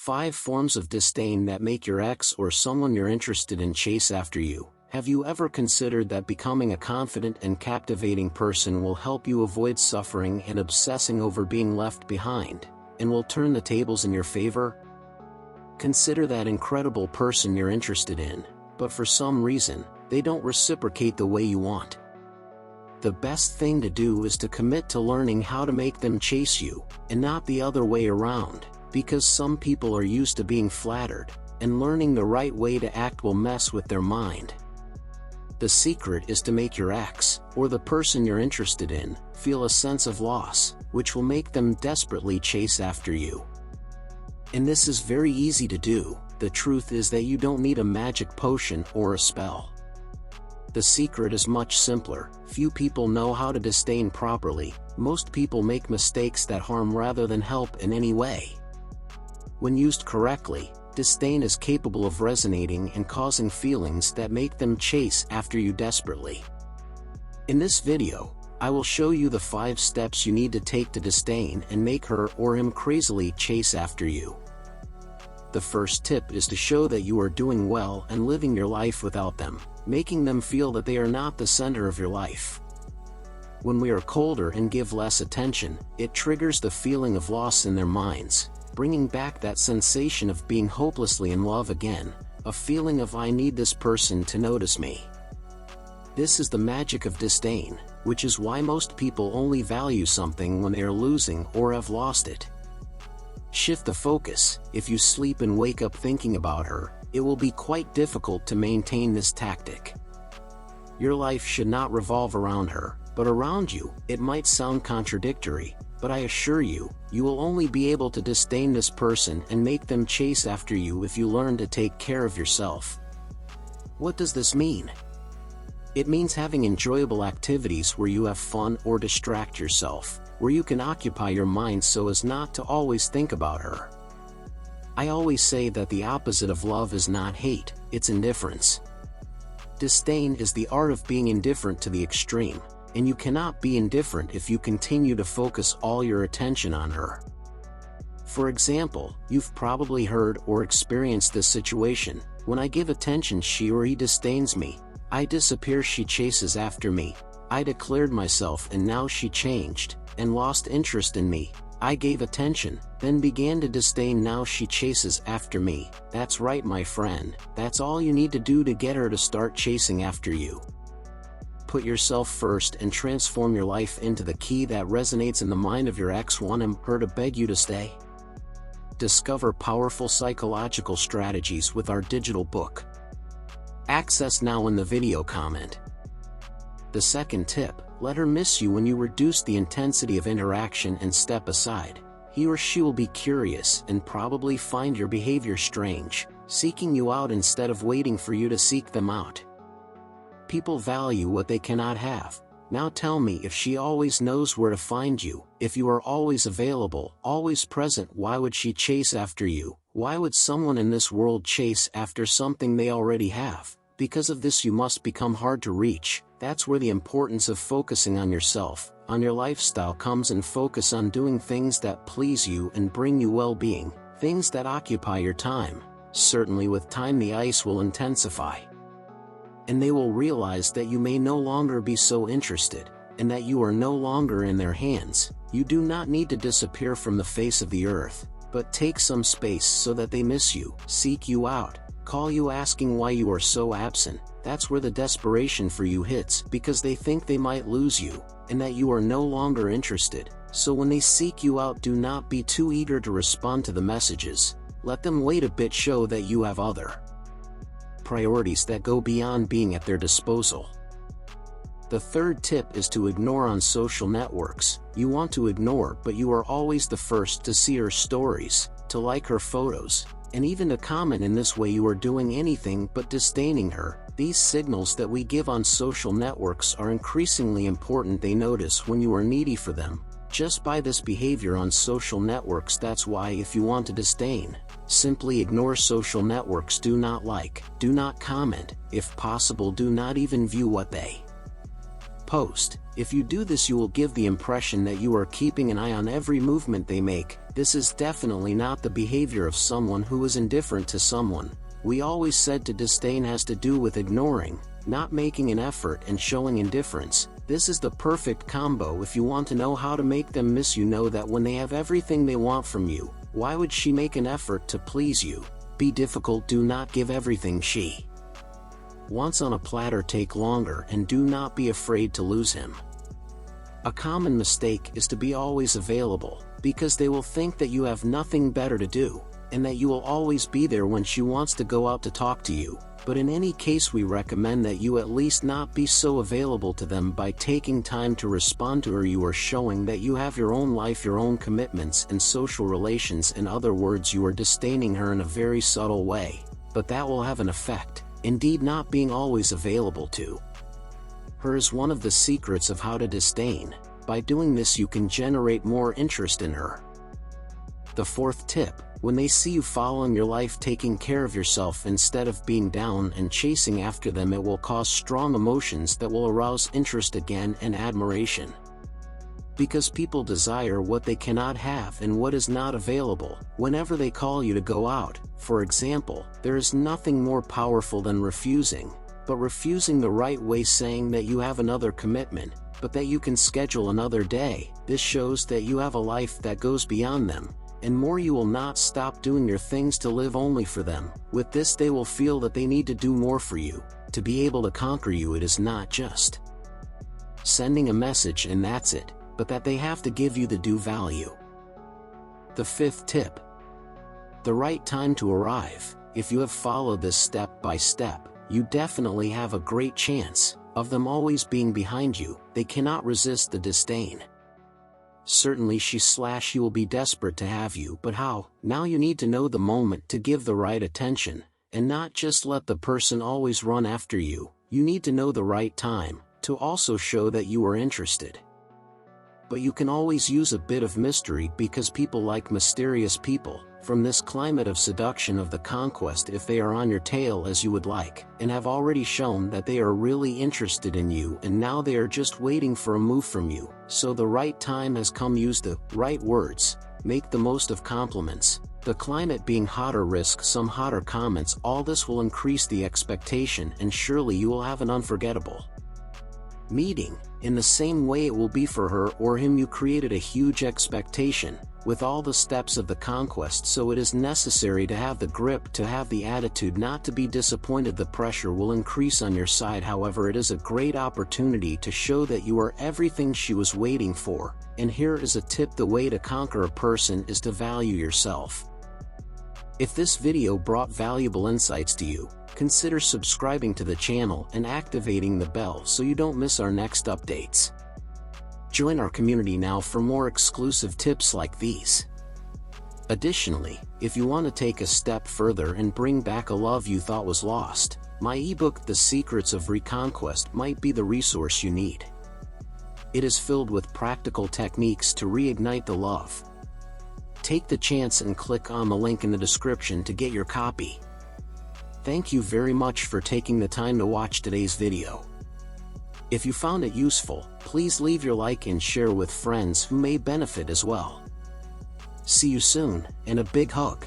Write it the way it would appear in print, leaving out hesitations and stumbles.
5 forms of disdain that make your ex or someone you're interested in chase after you. Have you ever considered that becoming a confident and captivating person will help you avoid suffering and obsessing over being left behind, and will turn the tables in your favor? Consider that incredible person you're interested in, but for some reason, they don't reciprocate the way you want. The best thing to do is to commit to learning how to make them chase you, and not the other way around, because some people are used to being flattered, and learning the right way to act will mess with their mind. The secret is to make your ex, or the person you're interested in, feel a sense of loss, which will make them desperately chase after you. And this is very easy to do. The truth is that you don't need a magic potion or a spell. The secret is much simpler. Few people know how to disdain properly. Most people make mistakes that harm rather than help in any way. When used correctly, disdain is capable of resonating and causing feelings that make them chase after you desperately. In this video, I will show you the 5 steps you need to take to disdain and make her or him crazily chase after you. The first tip is to show that you are doing well and living your life without them, making them feel that they are not the center of your life. When we are colder and give less attention, it triggers the feeling of loss in their minds, bringing back that sensation of being hopelessly in love again, a feeling of "I need this person to notice me." This is the magic of disdain, which is why most people only value something when they are losing or have lost it. Shift the focus. If you sleep and wake up thinking about her, it will be quite difficult to maintain this tactic. Your life should not revolve around her, but around you. It might sound contradictory, but I assure you, you will only be able to disdain this person and make them chase after you if you learn to take care of yourself. What does this mean? It means having enjoyable activities where you have fun or distract yourself, where you can occupy your mind so as not to always think about her. I always say that the opposite of love is not hate, it's indifference. Disdain is the art of being indifferent to the extreme, and you cannot be indifferent if you continue to focus all your attention on her. For example, you've probably heard or experienced this situation: when I give attention she or he disdains me, I disappear she chases after me, I declared myself and now she changed, and lost interest in me, I gave attention, then began to disdain, now she chases after me. That's right, my friend, that's all you need to do to get her to start chasing after you. Put yourself first and transform your life into the key that resonates in the mind of your ex. Want her to beg you to stay? Discover powerful psychological strategies with our digital book. Access now in the video comment. The second tip: let her miss you when you reduce the intensity of interaction and step aside. He or she will be curious and probably find your behavior strange, seeking you out instead of waiting for you to seek them out. People value what they cannot have. Now tell me, if she always knows where to find you, if you are always available, always present, why would she chase after you? Why would someone in this world chase after something they already have? Because of this you must become hard to reach. That's where the importance of focusing on yourself, on your lifestyle comes in. Focus on doing things that please you and bring you well-being, things that occupy your time. Certainly with time the ice will intensify. And they will realize that you may no longer be so interested, and that you are no longer in their hands. You do not need to disappear from the face of the earth, but take some space so that they miss you, seek you out, call you asking why you are so absent. That's where the desperation for you hits, because they think they might lose you, and that you are no longer interested. So when they seek you out, do not be too eager to respond to the messages. Let them wait a bit, show that you have other priorities that go beyond being at their disposal. The third tip is to ignore on social networks. You want to ignore, but you are always the first to see her stories, to like her photos, and even to comment. In this way you are doing anything but disdaining her. These signals that we give on social networks are increasingly important. They notice when you are needy for them, just by this behavior on social networks. That's why if you want to disdain, simply ignore social networks. Do not like, do not comment, if possible do not even view what they post. If you do this you will give the impression that you are keeping an eye on every movement they make. This is definitely not the behavior of someone who is indifferent to someone. We always said to disdain has to do with ignoring, not making an effort and showing indifference. This is the perfect combo if you want to know how to make them miss you. Know that when they have everything they want from you, why would she make an effort to please you? Be difficult, do not give everything she wants on a platter. Take longer and do not be afraid to lose him. A common mistake is to be always available, because they will think that you have nothing better to do, and that you will always be there when she wants to go out to talk to you. But in any case, we recommend that you at least not be so available to them by taking time to respond to her. You are showing that you have your own life, your own commitments and social relations. In other words, you are disdaining her in a very subtle way, but that will have an effect. Indeed, not being always available to her is one of the secrets of how to disdain. By doing this, you can generate more interest in her. The fourth tip: when they see you following your life, taking care of yourself instead of being down and chasing after them, it will cause strong emotions that will arouse interest again and admiration. Because people desire what they cannot have and what is not available. Whenever they call you to go out, for example, there is nothing more powerful than refusing, but refusing the right way, saying that you have another commitment, but that you can schedule another day. This shows that you have a life that goes beyond them, and more. You will not stop doing your things to live only for them. With this, they will feel that they need to do more for you, to be able to conquer you. It is not just sending a message and that's it, but that they have to give you the due value. The fifth tip: the right time to arrive. If you have followed this step by step, you definitely have a great chance of them always being behind you. They cannot resist the disdain. Certainly she will be desperate to have you, but how? Now you need to know the moment to give the right attention, and not just let the person always run after you. You need to know the right time to also show that you are interested. But you can always use a bit of mystery, because people like mysterious people. From this climate of seduction of the conquest, if they are on your tail as you would like, and have already shown that they are really interested in you, and now they are just waiting for a move from you. So the right time has come. Use the right words, make the most of compliments. The climate being hotter, risk some hotter comments. All this will increase the expectation, and surely you will have an unforgettable meeting. In the same way it will be for her or him. You created a huge expectation with all the steps of the conquest, so it is necessary to have the grip, to have the attitude, not to be disappointed. The pressure will increase on your side. However, it is a great opportunity to show that you are everything she was waiting for. And here is a tip: the way to conquer a person is to value yourself. If this video brought valuable insights to you, consider subscribing to the channel and activating the bell so you don't miss our next updates. Join our community now for more exclusive tips like these. Additionally, if you want to take a step further and bring back a love you thought was lost, my ebook The Secrets of Reconquest might be the resource you need. It is filled with practical techniques to reignite the love. Take the chance and click on the link in the description to get your copy. Thank you very much for taking the time to watch today's video. If you found it useful, please leave your like and share with friends who may benefit as well. See you soon, and a big hug.